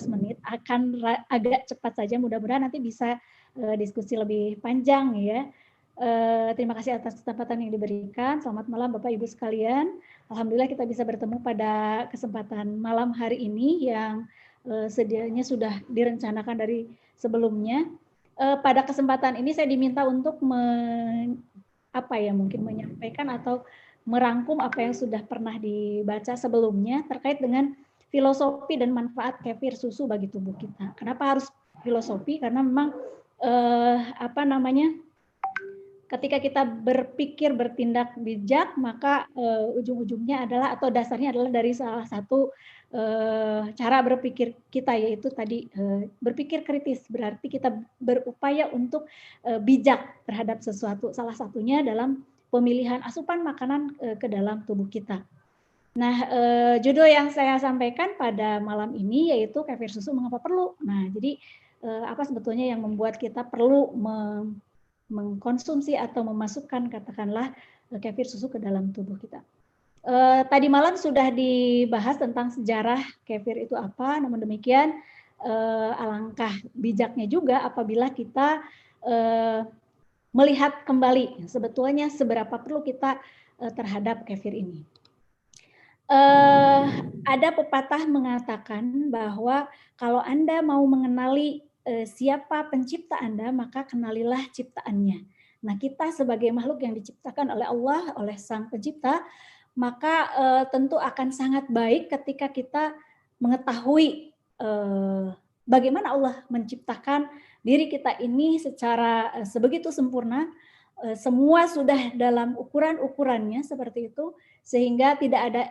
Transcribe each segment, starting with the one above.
menit akan agak cepat saja, mudah-mudahan nanti bisa diskusi lebih panjang ya. Terima kasih atas kesempatan yang diberikan. Selamat malam Bapak Ibu sekalian. Alhamdulillah kita bisa bertemu pada kesempatan malam hari ini yang sedianya sudah direncanakan dari sebelumnya. Pada kesempatan ini saya diminta untuk mungkin menyampaikan atau merangkum apa yang sudah pernah dibaca sebelumnya terkait dengan filosofi dan manfaat kefir susu bagi tubuh kita. Kenapa harus filosofi? Karena memang ketika kita berpikir bertindak bijak, maka ujung-ujungnya adalah atau dasarnya adalah dari salah satu cara berpikir kita, yaitu tadi berpikir kritis. Berarti kita berupaya untuk bijak terhadap sesuatu. Salah satunya dalam pemilihan asupan makanan ke dalam tubuh kita. Nah, judul yang saya sampaikan pada malam ini yaitu kefir susu mengapa perlu. Nah, jadi apa sebetulnya yang membuat kita perlu mengkonsumsi atau memasukkan katakanlah kefir susu ke dalam tubuh kita. Tadi malam sudah dibahas tentang sejarah kefir itu apa, namun demikian alangkah bijaknya juga apabila kita melihat kembali sebetulnya seberapa perlu kita terhadap kefir ini. Ada pepatah mengatakan bahwa kalau Anda mau mengenali siapa pencipta Anda, maka kenalilah ciptaannya. Nah, kita sebagai makhluk yang diciptakan oleh Allah, oleh Sang Pencipta, maka tentu akan sangat baik ketika kita mengetahui bagaimana Allah menciptakan diri kita ini secara sebegitu sempurna, semua sudah dalam ukuran-ukurannya seperti itu, sehingga tidak ada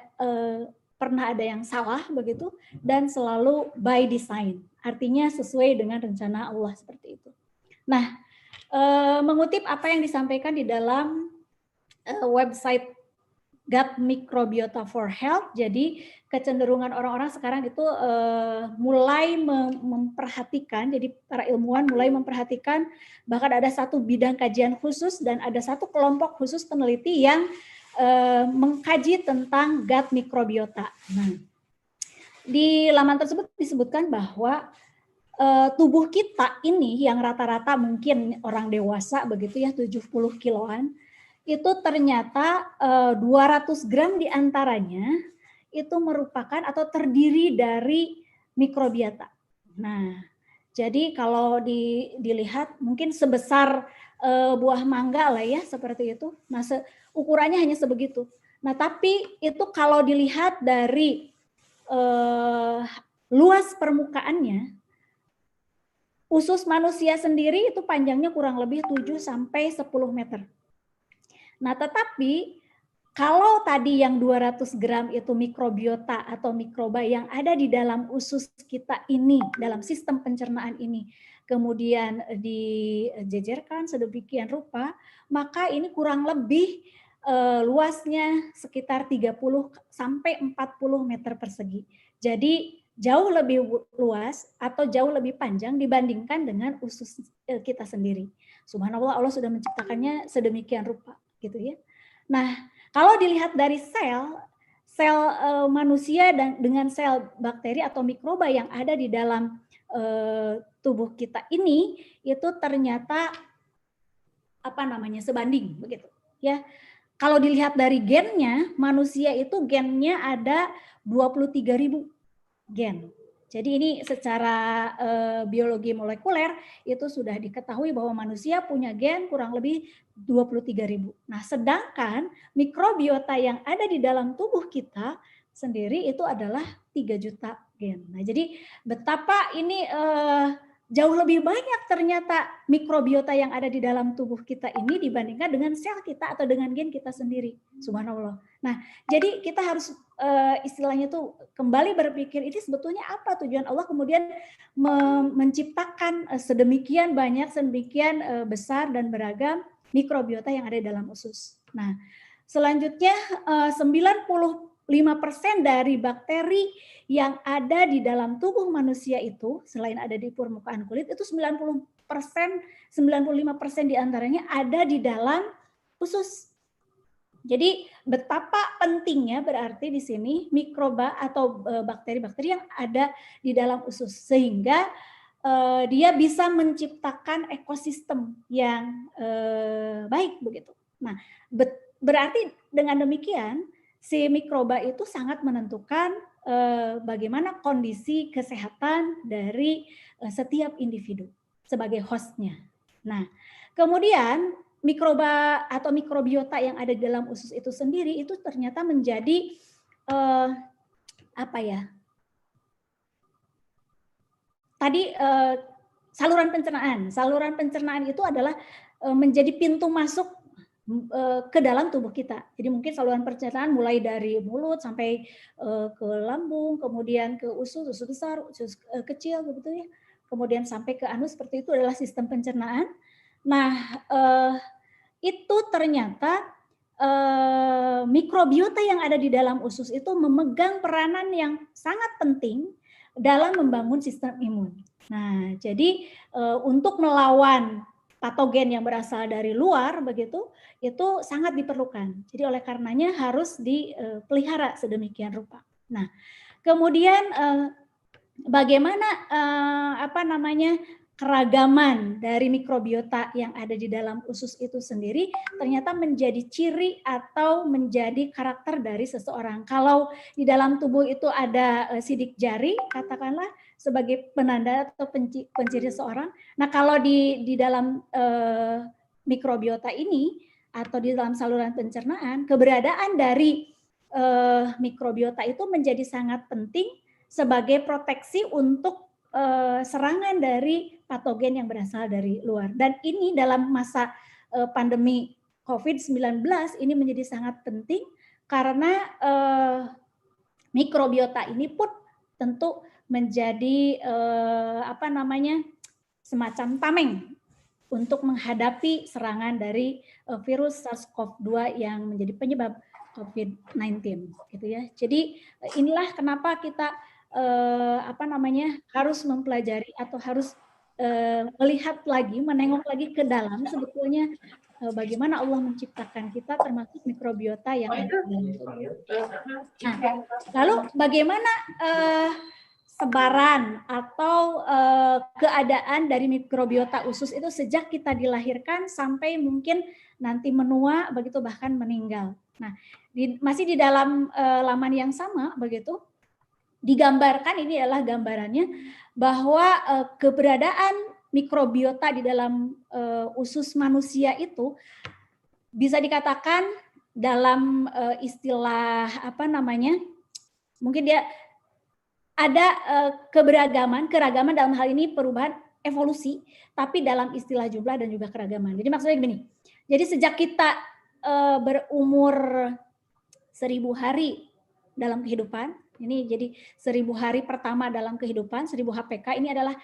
pernah ada yang salah begitu, dan selalu by design, artinya sesuai dengan rencana Allah seperti itu. Nah, mengutip apa yang disampaikan di dalam website Gut Microbiota for Health, jadi kecenderungan orang-orang sekarang itu mulai memperhatikan, jadi para ilmuwan mulai memperhatikan, bahkan ada satu bidang kajian khusus dan ada satu kelompok khusus peneliti yang mengkaji tentang gut microbiota. Nah, di laman tersebut disebutkan bahwa tubuh kita ini yang rata-rata mungkin orang dewasa begitu ya 70 kiloan, itu ternyata 200 gram diantaranya itu merupakan atau terdiri dari mikrobiota. Nah, jadi kalau dilihat mungkin sebesar buah mangga lah ya seperti itu. Nah, ukurannya hanya sebegitu. Nah, tapi itu kalau dilihat dari luas permukaannya, usus manusia sendiri itu panjangnya kurang lebih 7 sampai 10 meter. Nah, tetapi kalau tadi yang 200 gram itu mikrobiota atau mikroba yang ada di dalam usus kita ini, dalam sistem pencernaan ini, kemudian dijejerkan sedemikian rupa, maka ini kurang lebih luasnya sekitar 30 sampai 40 meter persegi. Jadi jauh lebih luas atau jauh lebih panjang dibandingkan dengan usus kita sendiri. Subhanallah, Allah sudah menciptakannya sedemikian rupa, gitu ya. Nah, kalau dilihat dari sel manusia dan dengan sel bakteri atau mikroba yang ada di dalam tubuh kita ini, itu ternyata sebanding begitu ya. Kalau dilihat dari gennya, manusia itu gennya ada 23.000 gen. Jadi ini secara biologi molekuler itu sudah diketahui bahwa manusia punya gen kurang lebih 23.000. Nah, sedangkan mikrobiota yang ada di dalam tubuh kita sendiri itu adalah 3 juta gen. Nah, jadi betapa ini jauh lebih banyak ternyata mikrobiota yang ada di dalam tubuh kita ini dibandingkan dengan sel kita atau dengan gen kita sendiri. Subhanallah. Nah, jadi kita harus istilahnya tuh kembali berpikir ini sebetulnya apa tujuan Allah kemudian menciptakan sedemikian banyak, sedemikian besar dan beragam mikrobiota yang ada di dalam usus. Nah, selanjutnya 95% dari bakteri yang ada di dalam tubuh manusia itu selain ada di permukaan kulit itu 95% diantaranya ada di dalam usus. Jadi betapa pentingnya berarti di sini mikroba atau bakteri-bakteri yang ada di dalam usus, sehingga dia bisa menciptakan ekosistem yang baik begitu. Nah, berarti dengan demikian si mikroba itu sangat menentukan bagaimana kondisi kesehatan dari setiap individu sebagai hostnya. Nah, kemudian mikroba atau mikrobiota yang ada di dalam usus itu sendiri itu ternyata menjadi apa ya? Tadi saluran pencernaan. Saluran pencernaan itu adalah menjadi pintu masuk ke dalam tubuh kita. Jadi mungkin saluran pencernaan mulai dari mulut sampai ke lambung, kemudian ke usus, usus besar, usus kecil begitu ya. Kemudian sampai ke anus, seperti itu adalah sistem pencernaan. Nah, itu ternyata mikrobiota yang ada di dalam usus itu memegang peranan yang sangat penting dalam membangun sistem imun. Nah, jadi untuk melawan patogen yang berasal dari luar begitu, itu sangat diperlukan. Jadi oleh karenanya harus dipelihara sedemikian rupa. Nah, kemudian bagaimana keragaman dari mikrobiota yang ada di dalam usus itu sendiri ternyata menjadi ciri atau menjadi karakter dari seseorang. Kalau di dalam tubuh itu ada sidik jari, katakanlah sebagai penanda atau penciri seseorang. Nah, kalau di dalam mikrobiota ini atau di dalam saluran pencernaan, keberadaan dari mikrobiota itu menjadi sangat penting sebagai proteksi untuk serangan dari patogen yang berasal dari luar. Dan ini dalam masa pandemi COVID-19 ini menjadi sangat penting karena mikrobiota ini pun tentu menjadi semacam tameng untuk menghadapi serangan dari virus SARS-CoV-2 yang menjadi penyebab COVID-19 gitu ya. Jadi inilah kenapa kita harus mempelajari atau harus melihat lagi, menengok lagi ke dalam sebetulnya bagaimana Allah menciptakan kita termasuk mikrobiota yang ada di dalam tubuh. Nah, lalu bagaimana sebaran atau keadaan dari mikrobiota usus itu sejak kita dilahirkan sampai mungkin nanti menua begitu bahkan meninggal. Nah, masih di dalam laman yang sama begitu digambarkan, ini adalah gambarannya bahwa keberadaan mikrobiota di dalam usus manusia itu bisa dikatakan dalam istilah mungkin dia ada keragaman dalam hal ini perubahan evolusi, tapi dalam istilah jumlah dan juga keragaman. Jadi maksudnya begini, jadi sejak kita berumur 1000 hari dalam kehidupan, ini jadi 1000 hari pertama dalam kehidupan, 1000 HPK ini adalah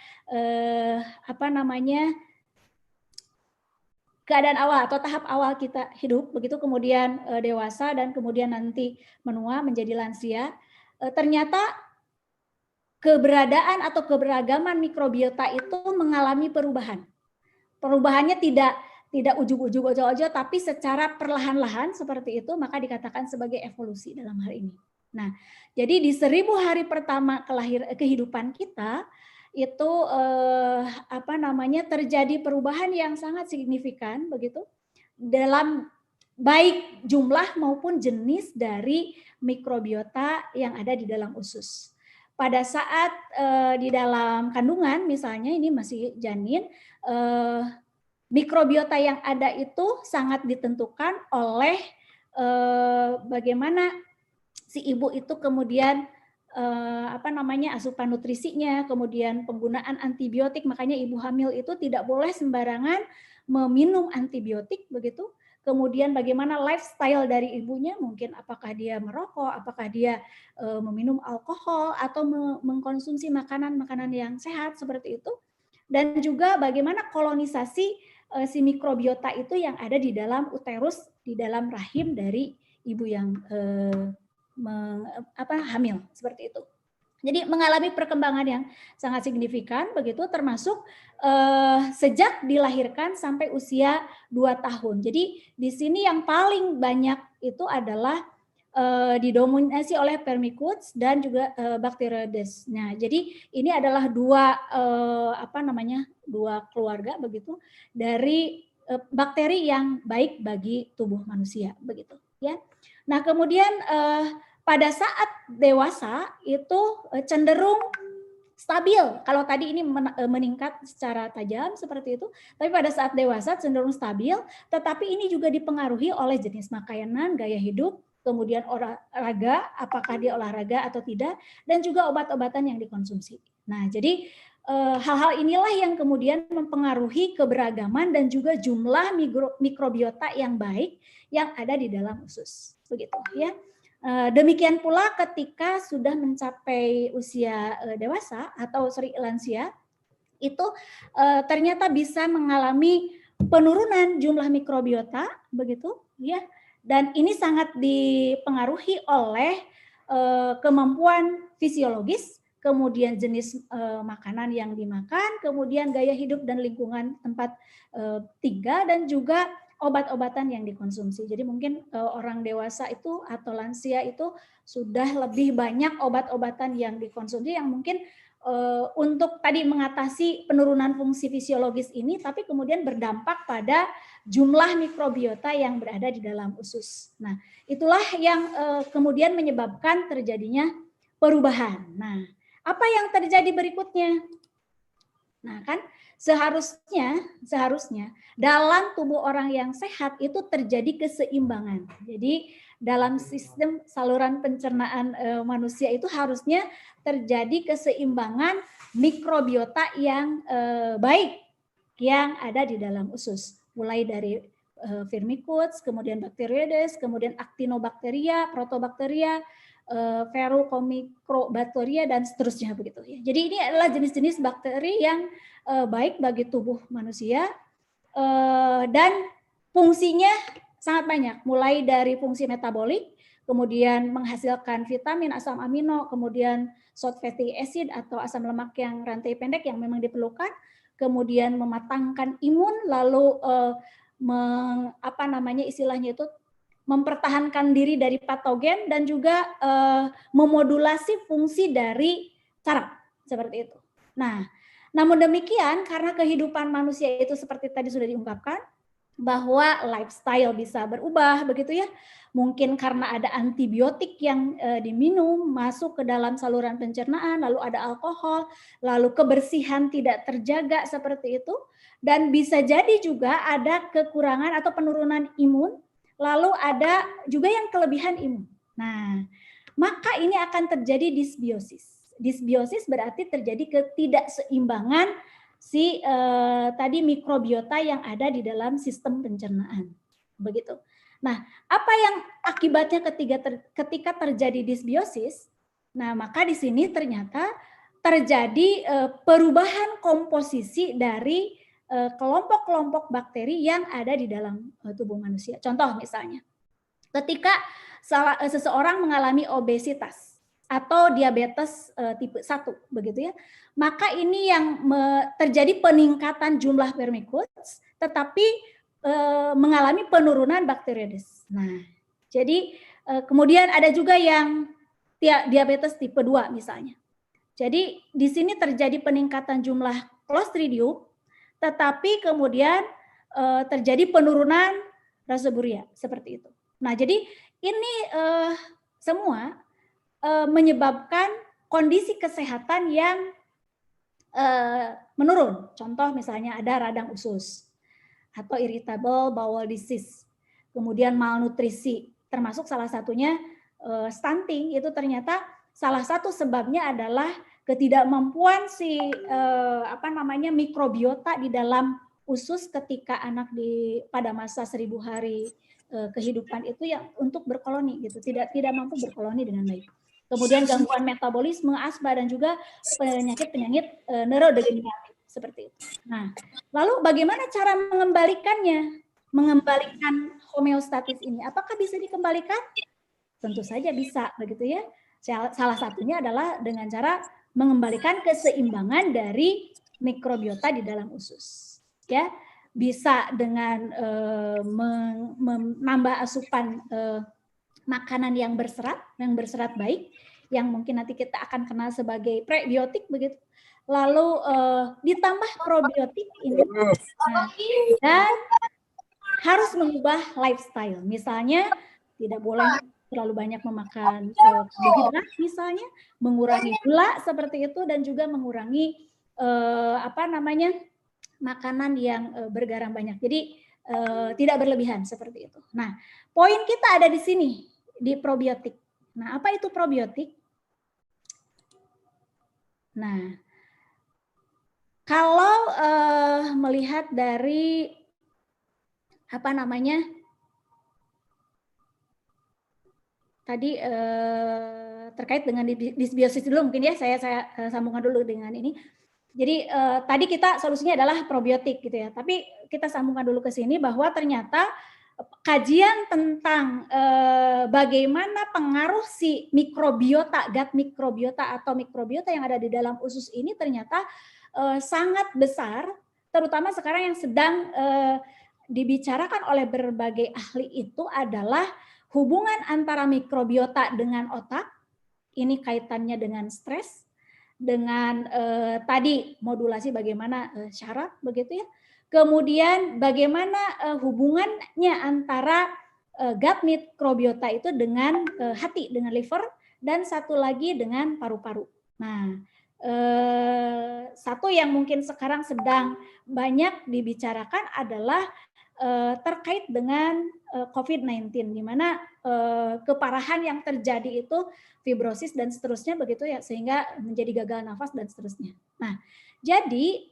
keadaan awal atau tahap awal kita hidup, begitu kemudian dewasa dan kemudian nanti menua menjadi lansia. Ternyata keberadaan atau keberagaman mikrobiota itu mengalami perubahan. Perubahannya tidak ujug-ujug ojo-ojo, tapi secara perlahan-lahan seperti itu, maka dikatakan sebagai evolusi dalam hal ini. Nah, jadi di 1000 hari pertama kehidupan kita itu terjadi perubahan yang sangat signifikan begitu dalam baik jumlah maupun jenis dari mikrobiota yang ada di dalam usus. Pada saat di dalam kandungan misalnya ini masih janin, mikrobiota yang ada itu sangat ditentukan oleh bagaimana si ibu itu kemudian asupan nutrisinya, kemudian penggunaan antibiotik. Makanya ibu hamil itu tidak boleh sembarangan meminum antibiotik begitu. Kemudian bagaimana lifestyle dari ibunya, mungkin apakah dia merokok, apakah dia meminum alkohol atau mengkonsumsi makanan-makanan yang sehat seperti itu. Dan juga bagaimana kolonisasi si mikrobiota itu yang ada di dalam uterus, di dalam rahim dari ibu yang hamil seperti itu. Jadi mengalami perkembangan yang sangat signifikan begitu, termasuk sejak dilahirkan sampai usia 2 tahun. Jadi di sini yang paling banyak itu adalah didominasi oleh Firmicutes dan juga Bacteroides. Nah, jadi ini adalah dua keluarga begitu dari bakteri yang baik bagi tubuh manusia begitu ya. Nah, kemudian pada saat dewasa itu cenderung stabil. Kalau tadi ini meningkat secara tajam seperti itu, tapi pada saat dewasa cenderung stabil, tetapi ini juga dipengaruhi oleh jenis makanan, gaya hidup, kemudian olahraga, apakah dia olahraga atau tidak, dan juga obat-obatan yang dikonsumsi. Nah, jadi hal-hal inilah yang kemudian mempengaruhi keberagaman dan juga jumlah mikrobiota yang baik yang ada di dalam usus. Begitu ya. Demikian pula ketika sudah mencapai usia dewasa atau lansia, itu ternyata bisa mengalami penurunan jumlah mikrobiota, begitu ya. Dan ini sangat dipengaruhi oleh kemampuan fisiologis, kemudian jenis makanan yang dimakan, kemudian gaya hidup dan lingkungan tempat tinggal, dan juga obat-obatan yang dikonsumsi. Jadi mungkin orang dewasa itu atau lansia itu sudah lebih banyak obat-obatan yang dikonsumsi yang mungkin untuk tadi mengatasi penurunan fungsi fisiologis ini, tapi kemudian berdampak pada jumlah mikrobiota yang berada di dalam usus. Nah, itulah yang kemudian menyebabkan terjadinya perubahan. Nah, apa yang terjadi berikutnya? Nah, kan seharusnya dalam tubuh orang yang sehat itu terjadi keseimbangan. Jadi dalam sistem saluran pencernaan manusia itu harusnya terjadi keseimbangan mikrobiota yang baik yang ada di dalam usus. Mulai dari Firmicutes, kemudian Bacteroides, kemudian Actinobacteria, Protobacteria, Verrucomicrobacteria, dan seterusnya begitu ya. Jadi ini adalah jenis-jenis bakteri yang baik bagi tubuh manusia dan fungsinya sangat banyak, mulai dari fungsi metabolik, kemudian menghasilkan vitamin, asam amino, kemudian short fatty acid atau asam lemak yang rantai pendek yang memang diperlukan, kemudian mematangkan imun, lalu istilahnya itu mempertahankan diri dari patogen dan juga memodulasi fungsi dari saraf seperti itu. Nah, namun demikian karena kehidupan manusia itu seperti tadi sudah diungkapkan bahwa lifestyle bisa berubah begitu ya. Mungkin karena ada antibiotik yang diminum masuk ke dalam saluran pencernaan, lalu ada alkohol, lalu kebersihan tidak terjaga seperti itu, dan bisa jadi juga ada kekurangan atau penurunan imun. Lalu ada juga yang kelebihan imun. Nah, maka ini akan terjadi disbiosis. Disbiosis berarti terjadi ketidakseimbangan tadi mikrobiota yang ada di dalam sistem pencernaan. Begitu. Nah, apa yang akibatnya ketika terjadi disbiosis? Nah, maka di sini ternyata terjadi perubahan komposisi dari kelompok-kelompok bakteri yang ada di dalam tubuh manusia. Contoh misalnya, ketika seseorang mengalami obesitas atau diabetes tipe 1 begitu ya, maka ini yang terjadi peningkatan jumlah Firmicutes tetapi mengalami penurunan Bacteroides. Nah, jadi kemudian ada juga yang diabetes tipe 2 misalnya. Jadi di sini terjadi peningkatan jumlah Clostridium tetapi kemudian terjadi penurunan Rhizosphoria seperti itu. Nah, jadi ini semua menyebabkan kondisi kesehatan yang menurun. Contoh misalnya ada radang usus atau irritable bowel disease, kemudian malnutrisi, termasuk salah satunya stunting. Itu ternyata salah satu sebabnya adalah ketidakmampuan mikrobiota di dalam usus ketika anak pada masa 1000 hari kehidupan itu yang untuk berkoloni gitu, tidak mampu berkoloni dengan baik. Kemudian gangguan metabolisme, asma, dan juga penyakit-penyakit neurodegeneratif seperti itu. Nah, lalu bagaimana cara mengembalikannya? Mengembalikan homeostatis ini, apakah bisa dikembalikan? Tentu saja bisa, begitu ya. Salah satunya adalah dengan cara mengembalikan keseimbangan dari mikrobiota di dalam usus. Ya, bisa dengan menambah asupan makanan yang berserat baik, yang mungkin nanti kita akan kenal sebagai prebiotik begitu. Lalu ditambah probiotik ini, dan harus mengubah lifestyle. Misalnya tidak boleh terlalu banyak memakan karbohidrat, misalnya mengurangi gula seperti itu, dan juga mengurangi makanan yang bergaram banyak. Jadi tidak berlebihan seperti itu. Nah, poin kita ada di sini di probiotik. Nah, apa itu probiotik? Nah, kalau melihat dari tadi terkait dengan disbiosis dulu mungkin ya, saya sambungkan dulu dengan ini. Jadi tadi kita solusinya adalah probiotik gitu ya, tapi kita sambungkan dulu ke sini bahwa ternyata kajian tentang bagaimana pengaruh si mikrobiota, gut mikrobiota atau mikrobiota yang ada di dalam usus ini ternyata sangat besar, terutama sekarang yang sedang dibicarakan oleh berbagai ahli itu adalah hubungan antara mikrobiota dengan otak. Ini kaitannya dengan stres, dengan tadi modulasi bagaimana syaraf begitu ya. Kemudian bagaimana hubungannya antara gut mikrobiota itu dengan hati, dengan liver, dan satu lagi dengan paru-paru. Nah, satu yang mungkin sekarang sedang banyak dibicarakan adalah terkait dengan COVID-19, di mana keparahan yang terjadi itu fibrosis dan seterusnya begitu ya, sehingga menjadi gagal nafas dan seterusnya. Nah, jadi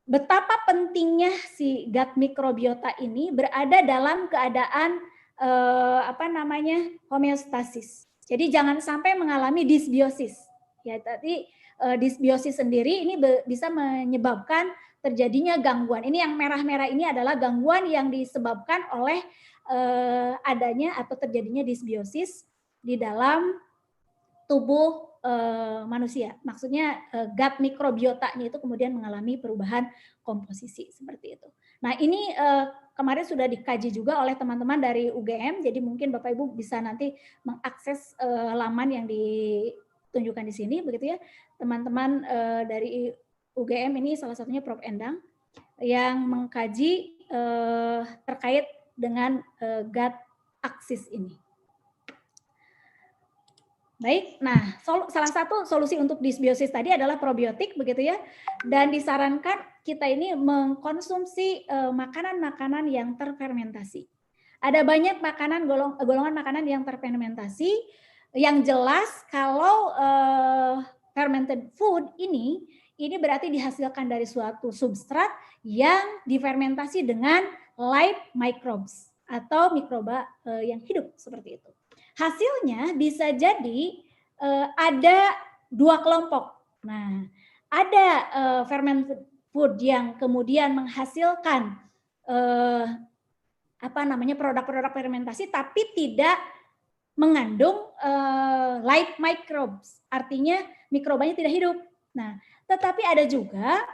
betapa pentingnya si gut mikrobiota ini berada dalam keadaan homeostasis. Jadi jangan sampai mengalami disbiosis. Ya, tadi disbiosis sendiri ini bisa menyebabkan terjadinya gangguan. Ini yang merah-merah ini adalah gangguan yang disebabkan oleh adanya atau terjadinya disbiosis di dalam tubuh manusia. Maksudnya gut mikrobiotanya itu kemudian mengalami perubahan komposisi seperti itu. Nah, ini kemarin sudah dikaji juga oleh teman-teman dari UGM, jadi mungkin Bapak Ibu bisa nanti mengakses laman yang ditunjukkan di sini begitu ya. Teman-teman dari UGM ini salah satunya Prof. Endang yang mengkaji terkait dengan gut axis ini. Baik, nah salah satu solusi untuk disbiosis tadi adalah probiotik begitu ya, dan disarankan kita ini mengkonsumsi makanan-makanan yang terfermentasi. Ada banyak golongan makanan yang terfermentasi, yang jelas kalau fermented food ini berarti dihasilkan dari suatu substrat yang difermentasi dengan live microbes atau mikroba yang hidup seperti itu. Hasilnya bisa jadi ada dua kelompok. Nah, ada fermented food yang kemudian menghasilkan produk-produk fermentasi tapi tidak mengandung live microbes, artinya mikrobanya tidak hidup. Nah, tetapi ada juga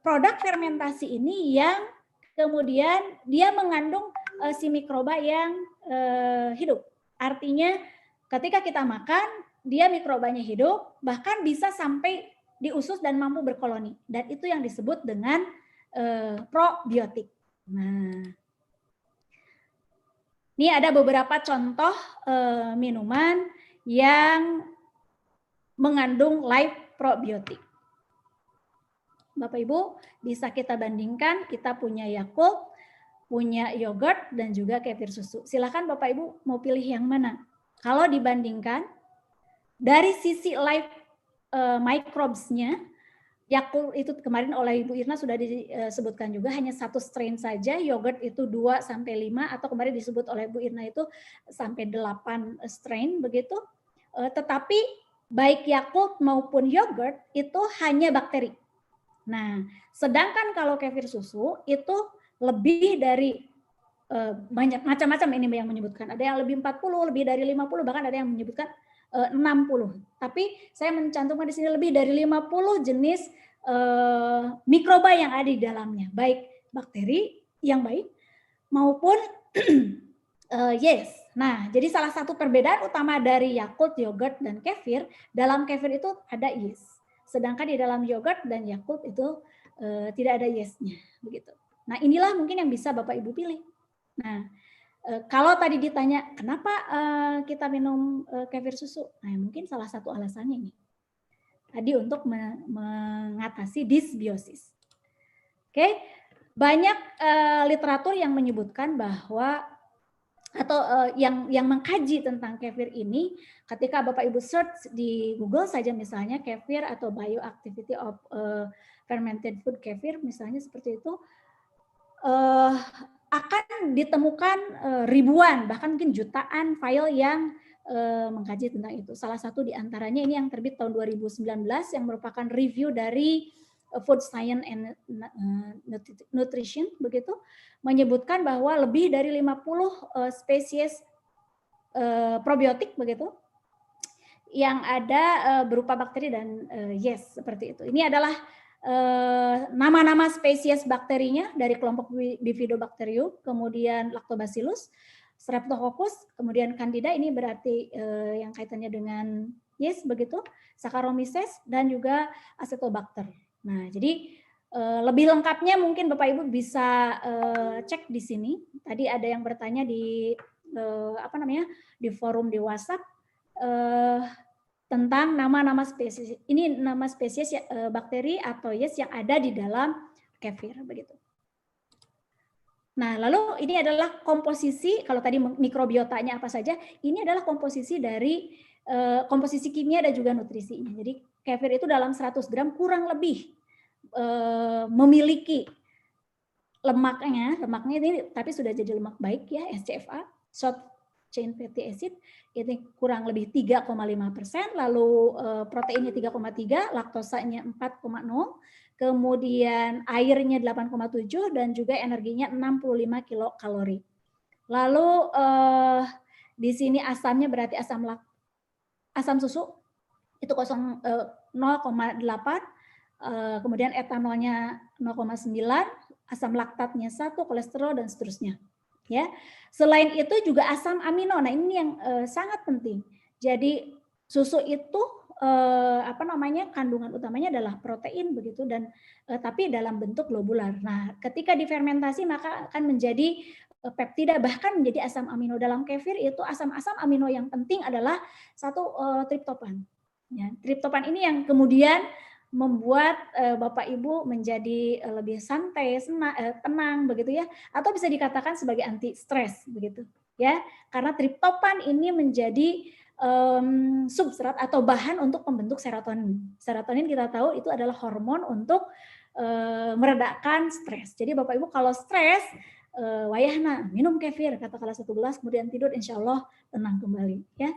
produk fermentasi ini yang kemudian dia mengandung si mikroba yang hidup. Artinya ketika kita makan, dia mikrobanya hidup, bahkan bisa sampai di usus dan mampu berkoloni. Dan itu yang disebut dengan probiotik. Nah, ini ada beberapa contoh minuman yang mengandung live probiotik. Bapak Ibu bisa kita bandingkan, kita punya Yakult, punya yogurt, dan juga kefir susu. Silakan Bapak Ibu mau pilih yang mana. Kalau dibandingkan dari sisi live microbes-nya, Yakult itu kemarin oleh Ibu Irna sudah disebutkan juga hanya satu strain saja, yogurt itu 2-5, atau kemarin disebut oleh Bu Irna itu sampai 8 strain begitu. Tetapi baik Yakult maupun yogurt itu hanya bakteri. Nah, sedangkan kalau kefir susu itu lebih dari banyak macam-macam ini yang menyebutkan. Ada yang lebih 40, lebih dari 50, bahkan ada yang menyebutkan 60. Tapi saya mencantumkan di sini lebih dari 50 jenis mikroba yang ada di dalamnya, baik bakteri yang baik maupun yeast. Nah, jadi salah satu perbedaan utama dari Yakult, yogurt, dan kefir, dalam kefir itu ada yeast. Sedangkan di dalam yogurt dan Yakult itu tidak ada yeastnya, begitu. Nah, inilah mungkin yang bisa Bapak Ibu pilih. Nah, kalau tadi ditanya kenapa kita minum kefir susu, nah mungkin salah satu alasannya ini. Tadi untuk mengatasi dysbiosis. Oke, banyak literatur yang menyebutkan bahwa atau yang mengkaji tentang kefir ini, ketika Bapak Ibu search di Google saja misalnya kefir atau bioactivity of fermented food kefir misalnya seperti itu, akan ditemukan ribuan bahkan mungkin jutaan file yang mengkaji tentang itu. Salah satu di antaranya ini yang terbit tahun 2019 yang merupakan review dari Food Science and Nutrition begitu, menyebutkan bahwa lebih dari 50 spesies probiotik begitu yang ada berupa bakteri dan yeast seperti itu. Ini adalah nama-nama spesies bakterinya dari kelompok Bifidobacterium, kemudian Lactobacillus, Streptococcus, kemudian Candida, ini berarti yang kaitannya dengan yeast begitu, Saccharomyces, dan juga Acetobacter. Nah, jadi lebih lengkapnya mungkin Bapak Ibu bisa cek di sini. Tadi ada yang bertanya di di forum di WhatsApp tentang nama-nama spesies. Ini nama spesies bakteri atau yeast yang ada di dalam kefir begitu. Nah, lalu ini adalah komposisi, kalau tadi mikrobiotanya apa saja, ini adalah komposisi dari komposisi kimia dan juga nutrisinya. Jadi kefir itu dalam 100 gram kurang lebih memiliki lemaknya ini tapi sudah jadi lemak baik ya, SCFA, short chain fatty acid, ini kurang lebih 3,5%, lalu proteinnya 3,3, laktosanya 4,0, kemudian airnya 8,7 dan juga energinya 65 kilokalori. Lalu di sini asamnya berarti asam susu itu 0,8, kemudian etanolnya 0,9, asam laktatnya 1, kolesterol dan seterusnya. Ya, selain itu juga asam amino. Nah, ini yang sangat penting. Jadi susu itu kandungan utamanya adalah protein begitu dan tapi dalam bentuk globular. Nah, ketika difermentasi maka akan menjadi peptida bahkan menjadi asam amino. Dalam kefir itu asam-asam amino yang penting adalah satu triptopan. Ya, triptopan ini yang kemudian membuat Bapak Ibu menjadi lebih santai, tenang begitu ya, atau bisa dikatakan sebagai anti stres begitu ya, karena triptopan ini menjadi substrat atau bahan untuk pembentuk serotonin. Serotonin kita tahu itu adalah hormon untuk meredakan stres. Jadi Bapak Ibu kalau stres wayahna minum kefir katakanlah 1 gelas kemudian tidur insya Allah tenang kembali ya.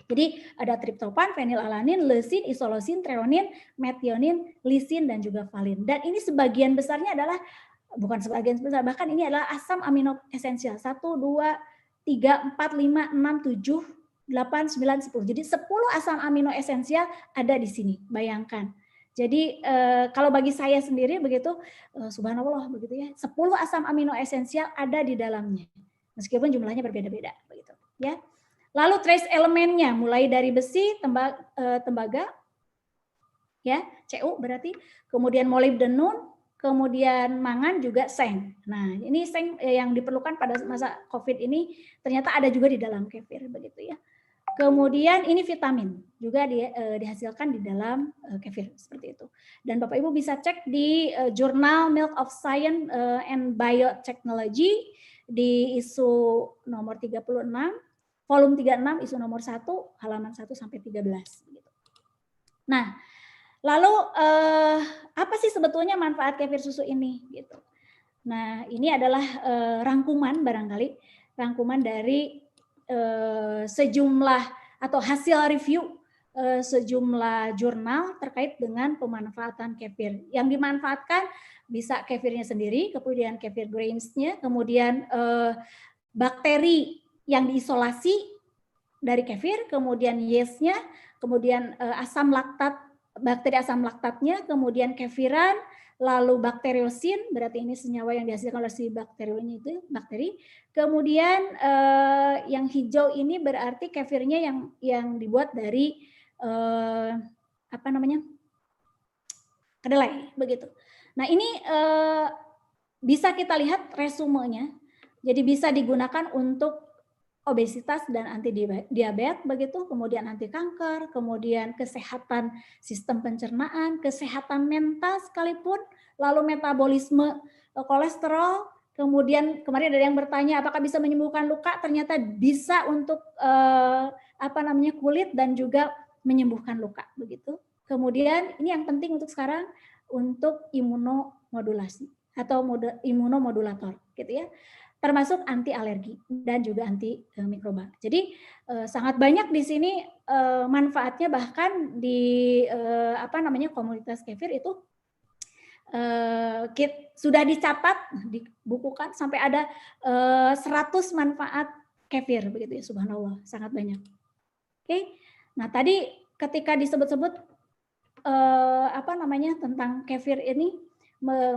Jadi ada triptopan, fenilalanin, leusin, isolosin, treonin, metionin, lisin dan juga valin. Dan ini sebagian besarnya adalah bukan sebagian besar, bahkan ini adalah asam amino esensial 1, 2, 3, 4, 5, 6, 7, 8, 9, 10. Jadi 10 asam amino esensial ada di sini. Bayangkan. Jadi kalau bagi saya sendiri begitu subhanallah begitu ya. 10 asam amino esensial ada di dalamnya. Meskipun jumlahnya berbeda-beda begitu ya. Lalu trace elemennya mulai dari besi, tembaga, ya, Cu berarti, kemudian molybdenum, kemudian mangan juga seng. Nah, ini seng yang diperlukan pada masa COVID ini ternyata ada juga di dalam kefir begitu ya. Kemudian ini vitamin juga dihasilkan di dalam kefir seperti itu. Dan Bapak Ibu bisa cek di jurnal Milk of Science and Biotechnology di isu nomor 36. Volume 36 isu nomor 1 halaman 1 sampai 13 gitu. Nah, lalu apa sih sebetulnya manfaat kefir susu ini gitu. Nah, ini adalah rangkuman dari sejumlah atau hasil review sejumlah jurnal terkait dengan pemanfaatan kefir. Yang dimanfaatkan bisa kefirnya sendiri, kemudian kefir grains-nya, kemudian bakteri yang diisolasi dari kefir, kemudian yeast-nya, kemudian asam laktat, bakteri asam laktatnya, kemudian kefiran, lalu bakteriosin, berarti ini senyawa yang dihasilkan oleh si bakterionya itu, bakteri. Kemudian yang hijau ini berarti kefirnya yang dibuat dari apa namanya, kedelai, begitu. Nah ini bisa kita lihat resumenya, jadi bisa digunakan untuk obesitas dan anti diabetes begitu, kemudian anti kanker, kemudian kesehatan sistem pencernaan, kesehatan mental sekalipun, lalu metabolisme kolesterol, kemudian kemarin ada yang bertanya apakah bisa menyembuhkan luka, ternyata bisa untuk apa namanya kulit dan juga menyembuhkan luka begitu. Kemudian ini yang penting untuk sekarang untuk imunomodulasi atau imunomodulator gitu ya, termasuk anti alergi dan juga anti mikroba. Jadi sangat banyak di sini manfaatnya, bahkan di apa namanya komunitas kefir itu sudah dicatat, dibukukan sampai ada 100 manfaat kefir begitu ya, subhanallah, sangat banyak. Oke. Nah, tadi ketika disebut-sebut apa namanya tentang kefir ini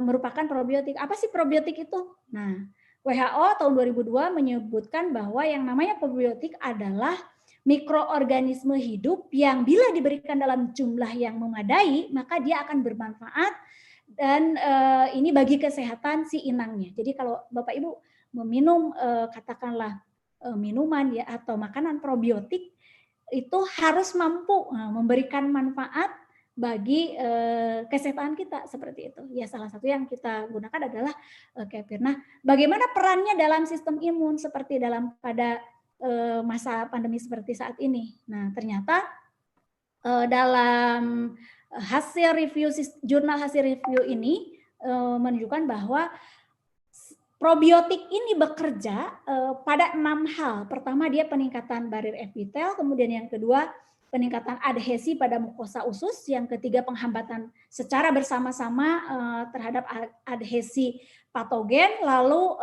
merupakan probiotik. Apa sih probiotik itu? Nah, WHO tahun 2002 menyebutkan bahwa yang namanya probiotik adalah mikroorganisme hidup yang bila diberikan dalam jumlah yang memadai, maka dia akan bermanfaat dan ini bagi kesehatan si inangnya. Jadi kalau Bapak Ibu meminum katakanlah minuman ya atau makanan probiotik, itu harus mampu memberikan manfaat bagi kesehatan kita seperti itu. Ya salah satu yang kita gunakan adalah kefir. Nah, bagaimana perannya dalam sistem imun seperti pada masa pandemi seperti saat ini? Nah, ternyata dalam hasil review jurnal hasil review ini menunjukkan bahwa probiotik ini bekerja pada 6 hal. Pertama, dia peningkatan barir epitel, kemudian yang kedua peningkatan adhesi pada mukosa usus, yang ketiga penghambatan secara bersama-sama terhadap adhesi patogen, lalu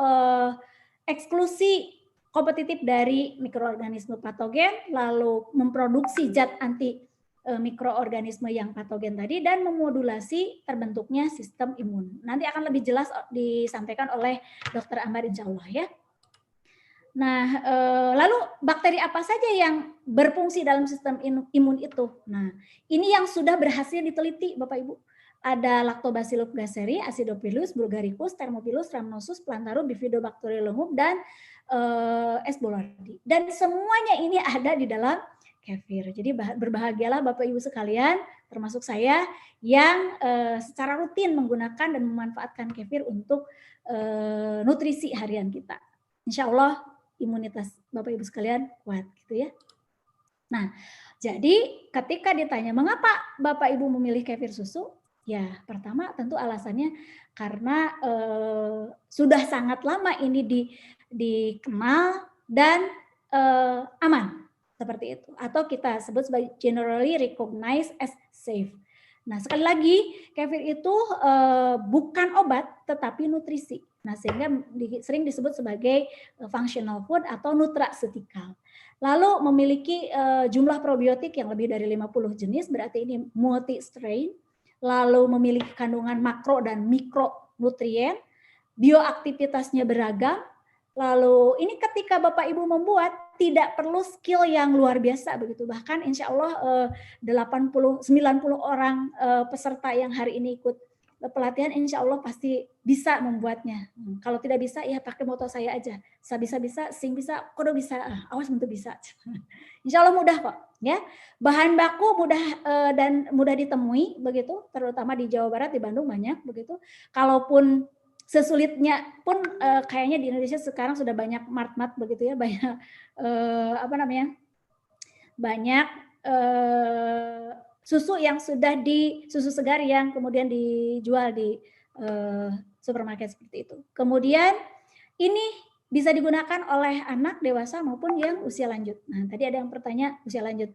eksklusi kompetitif dari mikroorganisme patogen, lalu memproduksi zat anti mikroorganisme yang patogen tadi, dan memodulasi terbentuknya sistem imun. Nanti akan lebih jelas disampaikan oleh Dr. Ambar insya Allah ya. Nah, lalu bakteri apa saja yang berfungsi dalam sistem imun itu? Nah, ini yang sudah berhasil diteliti Bapak Ibu. Ada Lactobacillus gasseri, Acidophilus, Bulgaricus, Thermophilus, Rhamnosus, Plantarum, Bifidobacteriolum, dan S. boulardii. Dan semuanya ini ada di dalam kefir. Jadi berbahagialah Bapak Ibu sekalian, termasuk saya yang secara rutin menggunakan dan memanfaatkan kefir untuk nutrisi harian kita. Insya Allah imunitas Bapak Ibu sekalian kuat gitu ya. Nah, jadi ketika ditanya mengapa Bapak Ibu memilih kefir susu, ya pertama tentu alasannya karena sudah sangat lama ini dikenal dan aman. Seperti itu, atau kita sebut sebagai generally recognized as safe. Nah, sekali lagi kefir itu bukan obat tetapi nutrisi. Nah, sehingga sering disebut sebagai functional food atau nutraceutical. Lalu memiliki jumlah probiotik yang lebih dari 50 jenis, berarti ini multi strain. Lalu memiliki kandungan makro dan mikronutrien, bioaktivitasnya beragam. Lalu ini ketika Bapak Ibu membuat tidak perlu skill yang luar biasa begitu. Bahkan insya Allah 80-90 orang peserta yang hari ini ikut pelatihan insya Allah pasti bisa membuatnya. Kalau tidak bisa ya pakai moto saya aja. Bisa, sing bisa, kodo bisa, awas tentu bisa. Insya Allah mudah kok ya. Bahan baku mudah dan mudah ditemui begitu, terutama di Jawa Barat, di Bandung banyak begitu. Kalaupun sesulitnya pun kayaknya di Indonesia sekarang sudah banyak mart-mart begitu ya, banyak apa namanya, banyak susu yang sudah susu segar yang kemudian dijual di supermarket seperti itu. Kemudian ini bisa digunakan oleh anak dewasa maupun yang usia lanjut. Nah, tadi ada yang bertanya usia lanjut.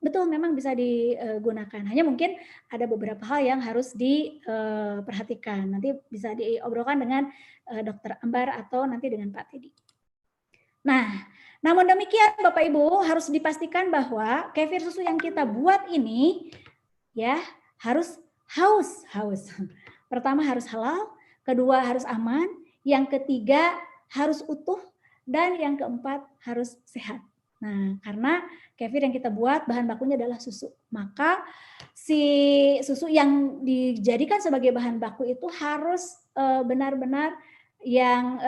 Betul, memang bisa digunakan. Hanya mungkin ada beberapa hal yang harus diperhatikan. Nanti bisa diobrolkan dengan Dokter Ambar atau nanti dengan Pak Teddy. Nah, namun demikian Bapak Ibu harus dipastikan bahwa kefir susu yang kita buat ini ya harus haus. Pertama harus halal, kedua harus aman, yang ketiga harus utuh, dan yang keempat harus sehat. Nah, karena kefir yang kita buat bahan bakunya adalah susu, maka si susu yang dijadikan sebagai bahan baku itu harus benar-benar yang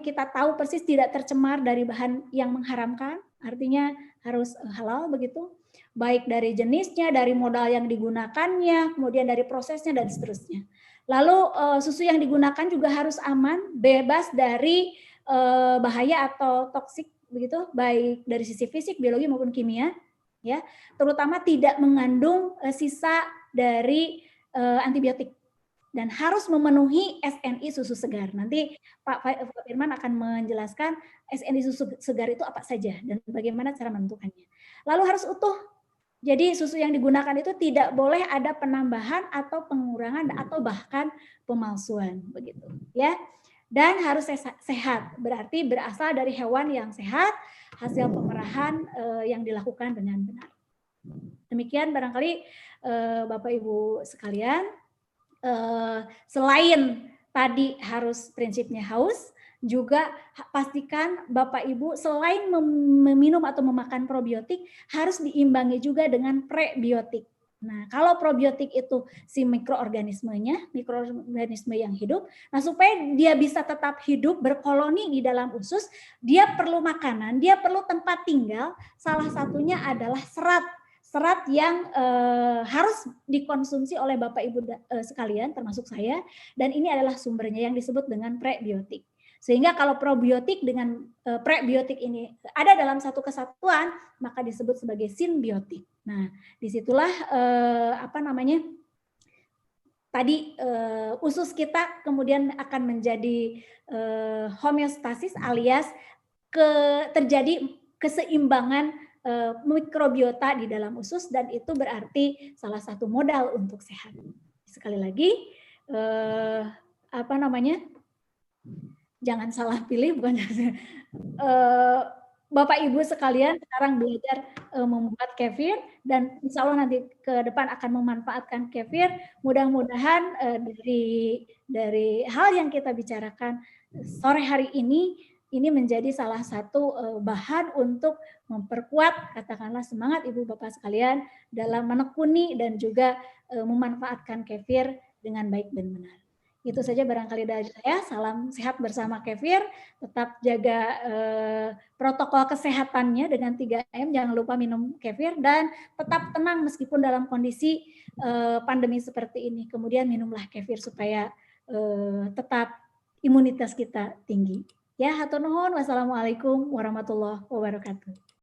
kita tahu persis tidak tercemar dari bahan yang mengharamkan, artinya harus halal begitu, baik dari jenisnya, dari modal yang digunakannya, kemudian dari prosesnya dan seterusnya. Lalu susu yang digunakan juga harus aman, bebas dari bahaya atau toksik begitu, baik dari sisi fisik, biologi maupun kimia, ya, terutama tidak mengandung sisa dari antibiotik. Dan harus memenuhi SNI susu segar. Nanti Pak Firman akan menjelaskan SNI susu segar itu apa saja dan bagaimana cara menentukannya. Lalu harus utuh. Jadi susu yang digunakan itu tidak boleh ada penambahan atau pengurangan atau bahkan pemalsuan begitu, ya. Dan harus sehat, berarti berasal dari hewan yang sehat, hasil pemerahan yang dilakukan dengan benar. Demikian barangkali Bapak Ibu sekalian. Selain tadi harus prinsipnya haus, juga pastikan Bapak Ibu selain meminum atau memakan probiotik harus diimbangi juga dengan prebiotik. Nah, kalau probiotik itu si mikroorganisme yang hidup, nah supaya dia bisa tetap hidup berkoloni di dalam usus, dia perlu makanan, dia perlu tempat tinggal, salah satunya adalah serat yang harus dikonsumsi oleh Bapak Ibu sekalian, termasuk saya, dan ini adalah sumbernya yang disebut dengan prebiotik. Sehingga kalau probiotik dengan prebiotik ini ada dalam satu kesatuan, maka disebut sebagai simbiotik. Nah, disitulah tadi usus kita kemudian akan menjadi homeostasis alias terjadi keseimbangan mikrobiota di dalam usus, dan itu berarti salah satu modal untuk sehat. Sekali lagi jangan salah pilih, bukan Bapak Ibu sekalian sekarang belajar membuat kefir, dan insya Allah nanti ke depan akan memanfaatkan kefir. Mudah-mudahan dari hal yang kita bicarakan sore hari ini menjadi salah satu bahan untuk memperkuat katakanlah semangat Ibu Bapak sekalian dalam menekuni dan juga memanfaatkan kefir dengan baik dan benar. Itu saja barangkali dari saya. Salam sehat bersama kefir. Tetap jaga protokol kesehatannya dengan 3M. Jangan lupa minum kefir dan tetap tenang meskipun dalam kondisi pandemi seperti ini. Kemudian minumlah kefir supaya tetap imunitas kita tinggi. Ya, hatur nuhun. Wassalamualaikum warahmatullahi wabarakatuh.